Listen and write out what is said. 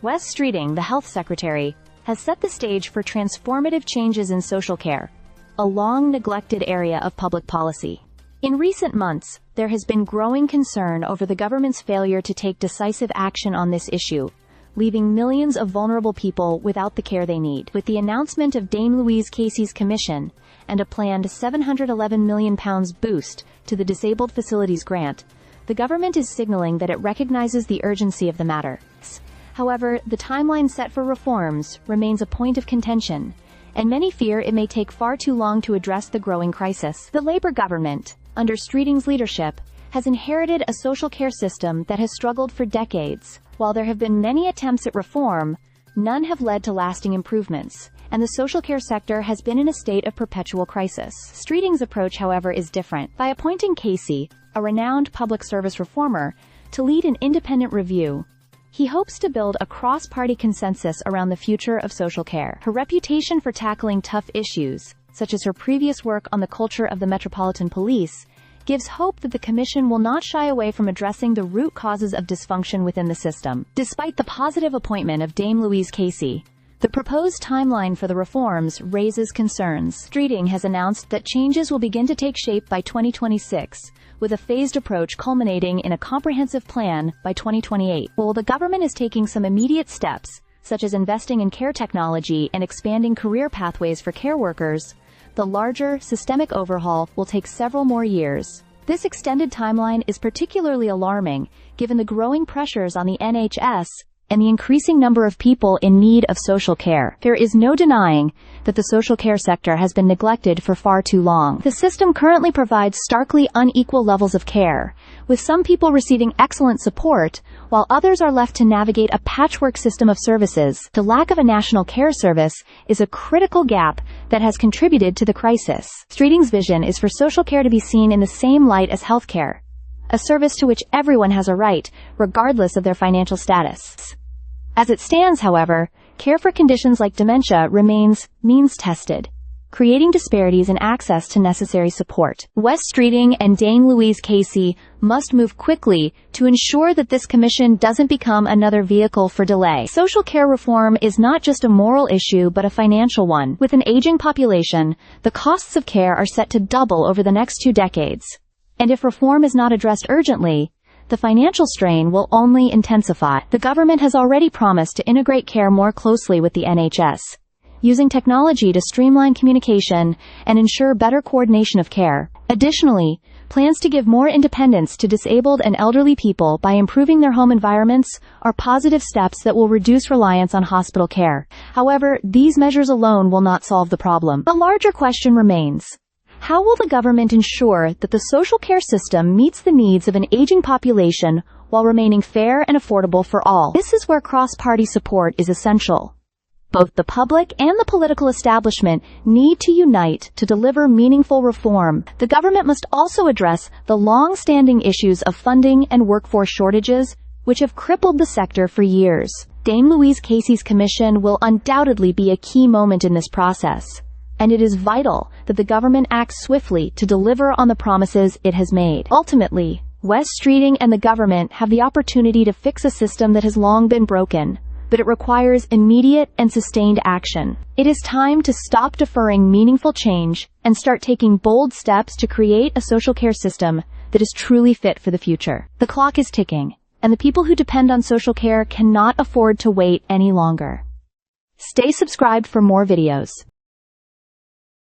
Wes Streeting, the health secretary, has set the stage for transformative changes in social care, a long-neglected area of public policy. In recent months, there has been growing concern over the government's failure to take decisive action on this issue, leaving millions of vulnerable people without the care they need. With the announcement of Dame Louise Casey's commission and a planned £711 million boost to the Disabled Facilities Grant, the government is signaling that it recognizes the urgency of the matter. However, the timeline set for reforms remains a point of contention, and many fear it may take far too long to address the growing crisis. The Labour government, under Streeting's leadership, has inherited a social care system that has struggled for decades. While there have been many attempts at reform, none have led to lasting improvements, and the social care sector has been in a state of perpetual crisis. Streeting's approach, however, is different. By appointing Casey, a renowned public service reformer, to lead an independent review, he hopes to build a cross-party consensus around the future of social care. Her reputation for tackling tough issues, such as her previous work on the culture of the Metropolitan Police, gives hope that the Commission will not shy away from addressing the root causes of dysfunction within the system. Despite the positive appointment of Dame Louise Casey, the proposed timeline for the reforms raises concerns. Streeting has announced that changes will begin to take shape by 2026, with a phased approach culminating in a comprehensive plan by 2028. While the government is taking some immediate steps, such as investing in care technology and expanding career pathways for care workers, the larger, systemic overhaul will take several more years. This extended timeline is particularly alarming, given the growing pressures on the NHS and the increasing number of people in need of social care. There is no denying that the social care sector has been neglected for far too long. The system currently provides starkly unequal levels of care, with some people receiving excellent support, while others are left to navigate a patchwork system of services. The lack of a national care service is a critical gap that has contributed to the crisis. Streeting's vision is for social care to be seen in the same light as healthcare, a service to which everyone has a right, regardless of their financial status. As it stands, however, care for conditions like dementia remains means-tested, creating disparities in access to necessary support. Wes Streeting and Dame Louise Casey must move quickly to ensure that this commission doesn't become another vehicle for delay. Social care reform is not just a moral issue but a financial one. With an aging population, the costs of care are set to double over the next 2 decades. And if reform is not addressed urgently, the financial strain will only intensify. The government has already promised to integrate care more closely with the NHS, using technology to streamline communication and ensure better coordination of care. Additionally, plans to give more independence to disabled and elderly people by improving their home environments are positive steps that will reduce reliance on hospital care. However, these measures alone will not solve the problem. A larger question remains: how will the government ensure that the social care system meets the needs of an aging population while remaining fair and affordable for all? This is where cross-party support is essential. Both the public and the political establishment need to unite to deliver meaningful reform. The government must also address the long-standing issues of funding and workforce shortages, which have crippled the sector for years. Dame Louise Casey's commission will undoubtedly be a key moment in this process, and it is vital that the government acts swiftly to deliver on the promises it has made. Ultimately, Wes Streeting and the government have the opportunity to fix a system that has long been broken, but it requires immediate and sustained action. It is time to stop deferring meaningful change and start taking bold steps to create a social care system that is truly fit for the future. The clock is ticking, and the people who depend on social care cannot afford to wait any longer. Stay subscribed for more videos.